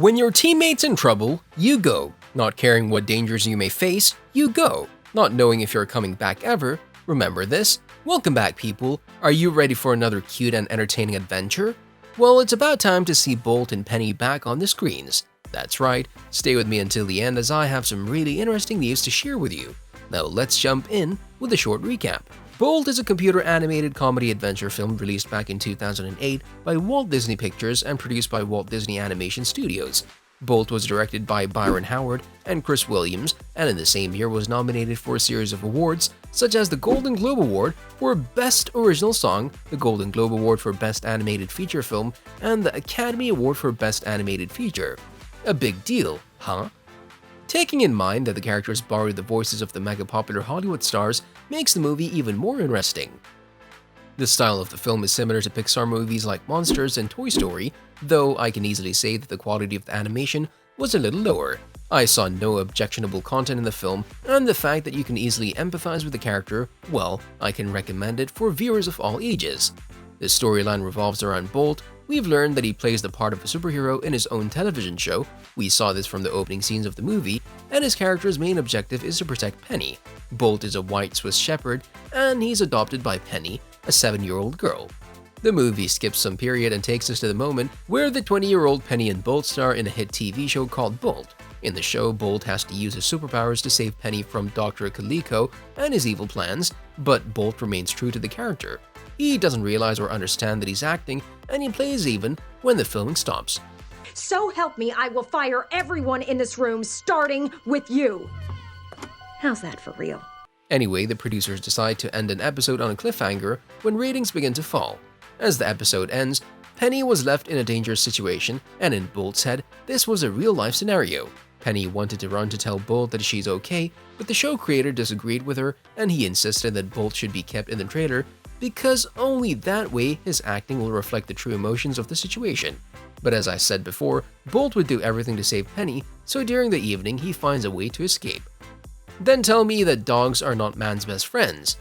When your teammate's in trouble, you go. Not caring what dangers you may face, you go. Not knowing if you're coming back ever, remember this? Welcome back, people. Are you ready for another cute and entertaining adventure? Well, it's about time to see Bolt and Penny back on the screens. That's right, stay with me until the end as I have some really interesting news to share with you. Now let's jump in with a short recap. Bolt is a computer-animated comedy-adventure film released back in 2008 by Walt Disney Pictures and produced by Walt Disney Animation Studios. Bolt was directed by Byron and Chris Williams, and in the same year was nominated for a series of awards, such as the Golden Globe Award for Best Original Song, the Golden Globe Award for Best Animated Feature Film, and the Academy Award for Best Animated Feature. A big deal, huh? Taking in mind that the characters borrowed the voices of the mega-popular Hollywood stars makes the movie even more interesting. The style of the film is similar to Pixar movies like Monsters and Toy Story, though I can easily say that the quality of the animation was a little lower. I saw no objectionable content in the film, and the fact that you can easily empathize with the character, well, I can recommend it for viewers of all ages. The storyline revolves around Bolt. We've learned that he plays the part of a superhero in his own television show. We saw this from the opening scenes of the movie, and his character's main objective is to protect Penny. Bolt is a white Swiss shepherd, and he's adopted by Penny, a 7-year-old girl. The movie skips some period and takes us to the moment where the 20-year-old Penny and Bolt star in a hit TV show called Bolt. In the show, Bolt has to use his superpowers to save Penny from Dr. Kaliko and his evil plans, but Bolt remains true to the character. He doesn't realize or understand that he's acting, and he plays even when the filming stops. So help me, I will fire everyone in this room, starting with you. How's that for real? Anyway, the producers decide to end an episode on a cliffhanger when ratings begin to fall. As the episode ends, Penny was left in a dangerous situation, and in Bolt's head, this was a real-life scenario. Penny wanted to run to tell Bolt that she's okay, but the show creator disagreed with her, and he insisted that Bolt should be kept in the trailer because only that way his acting will reflect the true emotions of the situation. But as I said before, Bolt would do everything to save Penny, so during the evening he finds a way to escape. Then tell me that dogs are not man's best friends.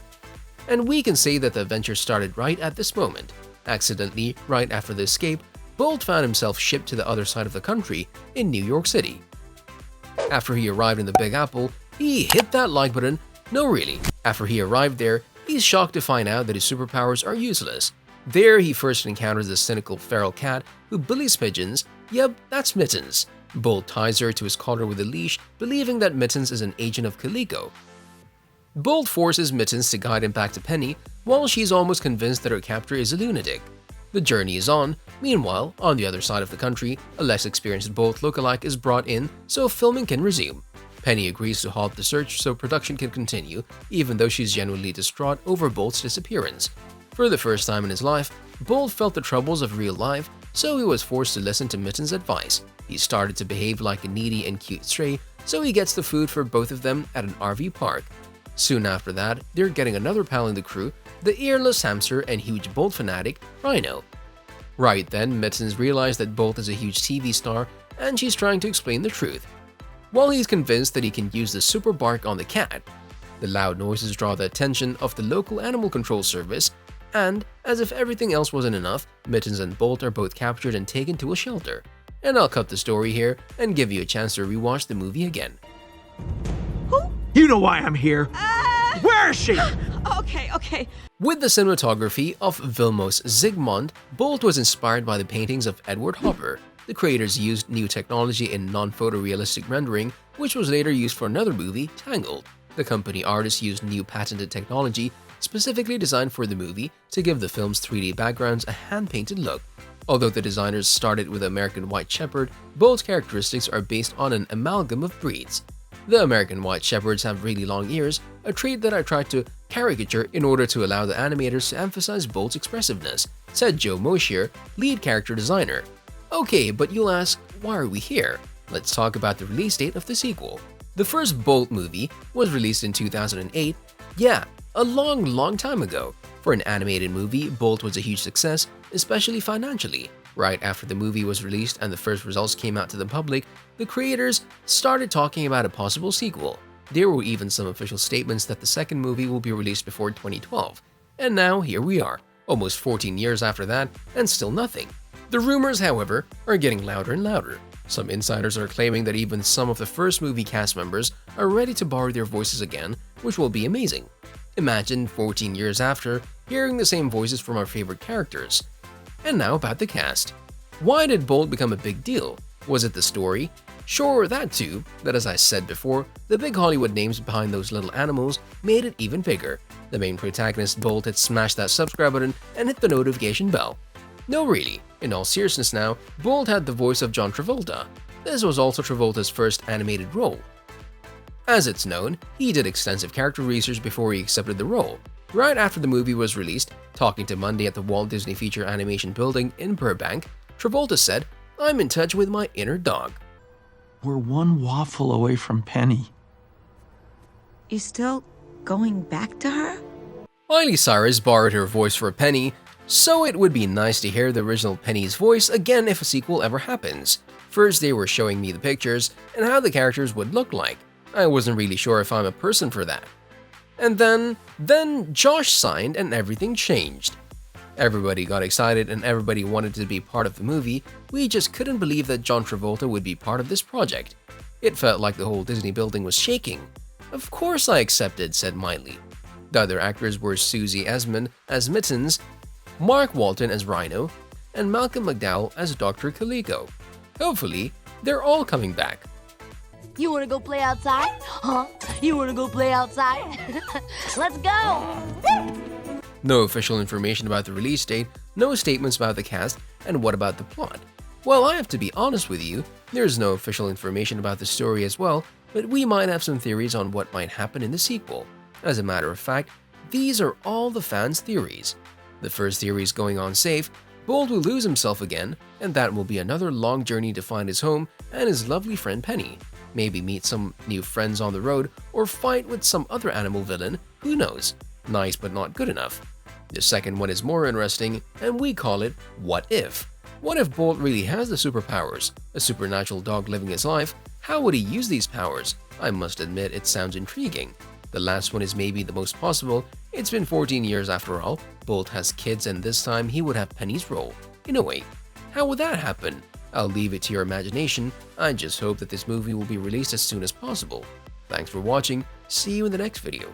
And we can say that the adventure started right at this moment. Accidentally, right after the escape, Bolt found himself shipped to the other side of the country, in New York City. After he arrived in the Big Apple, he hit that like button. No really, after he arrived there, he's shocked to find out that his superpowers are useless. There he first encounters the cynical feral cat who bullies pigeons. Yep, that's Mittens. Bolt ties her to his collar with a leash, believing that Mittens is an agent of Kaliko. Bolt forces Mittens to guide him back to Penny, while she's almost convinced that her captor is a lunatic. The journey is on. Meanwhile, on the other side of the country, a less experienced Bolt lookalike is brought in so filming can resume. Penny agrees to halt the search so production can continue, even though she's genuinely distraught over Bolt's disappearance. For the first time in his life, Bolt felt the troubles of real life, so he was forced to listen to Mittens' advice. He started to behave like a needy and cute stray, so he gets the food for both of them at an RV park. Soon after that, they're getting another pal in the crew, the earless hamster and huge Bolt fanatic, Rhino. Right then, Mittens realized that Bolt is a huge TV star, and she's trying to explain the truth. While he's convinced that he can use the super bark on the cat, the loud noises draw the attention of the local animal control service, and, as if everything else wasn't enough, Mittens and Bolt are both captured and taken to a shelter. And I'll cut the story here and give you a chance to rewatch the movie again. Who? You know why I'm here. Where is she? Okay. With the cinematography of Vilmos Zsigmond, Bolt was inspired by the paintings of Edward Hopper. The creators used new technology in non-photorealistic rendering, which was later used for another movie, Tangled. The company artists used new patented technology specifically designed for the movie to give the film's 3D backgrounds a hand-painted look. Although the designers started with the American White Shepherd, Bolt's characteristics are based on an amalgam of breeds. The American White Shepherds have really long ears, a trait that I tried to caricature in order to allow the animators to emphasize Bolt's expressiveness, said Joe Moshier, lead character designer. Okay, but you'll ask, why are we here? Let's talk about the release date of the sequel. The first Bolt movie was released in 2008. Yeah, a long time ago. For an animated movie, Bolt was a huge success, especially financially. Right after the movie was released and the first results came out to the public, the creators started talking about a possible sequel. There were even some official statements that the second movie will be released before 2012. And now here we are, almost 14 years after that, and still nothing. The rumors, however, are getting louder and louder. Some insiders are claiming that even some of the first movie cast members are ready to borrow their voices again, which will be amazing. Imagine 14 years after, hearing the same voices from our favorite characters. And now about the cast. Why did Bolt become a big deal? Was it the story? Sure, that too, but as I said before, the big Hollywood names behind those little animals made it even bigger. The main protagonist Bolt had smashed that subscribe button and hit the notification bell. No really, in all seriousness now, Bolt had the voice of John Travolta. This was also Travolta's first animated role. As it's known, he did extensive character research before he accepted the role. Right after the movie was released, talking to Monday at the Walt Disney Feature Animation Building in Burbank, Travolta said, "I'm in touch with my inner dog." We're one waffle away from Penny. You still going back to her? Miley Cyrus borrowed her voice for Penny, so it would be nice to hear the original Penny's voice again if a sequel ever happens. First they were showing me the pictures and how the characters would look like. I wasn't really sure if I'm a person for that. And then Josh signed and everything changed. Everybody got excited and everybody wanted to be part of the movie. We just couldn't believe that John Travolta would be part of this project. It felt like the whole Disney building was shaking. "Of course I accepted," said Miley. The other actors were Susie Essman as Mittens, Mark Walton as Rhino, and Malcolm McDowell as Dr. Calico. Hopefully, they're all coming back. You wanna go play outside? Huh? You wanna go play outside? Let's go! No official information about the release date, no statements about the cast, and what about the plot? Well, I have to be honest with you, there's no official information about the story as well, but we might have some theories on what might happen in the sequel. As a matter of fact, these are all the fans' theories. The first theory is going on safe, Bolt will lose himself again, and that will be another long journey to find his home and his lovely friend Penny. Maybe meet some new friends on the road or fight with some other animal villain, who knows? Nice but not good enough. The second one is more interesting, and we call it What If? What if Bolt really has the superpowers? A supernatural dog living his life? How would he use these powers? I must admit it sounds intriguing. The last one is maybe the most possible. It's been 14 years after all. Bolt has kids and this time he would have Penny's role. In a way, how would that happen? I'll leave it to your imagination. I just hope that this movie will be released as soon as possible. Thanks for watching. See you in the next video.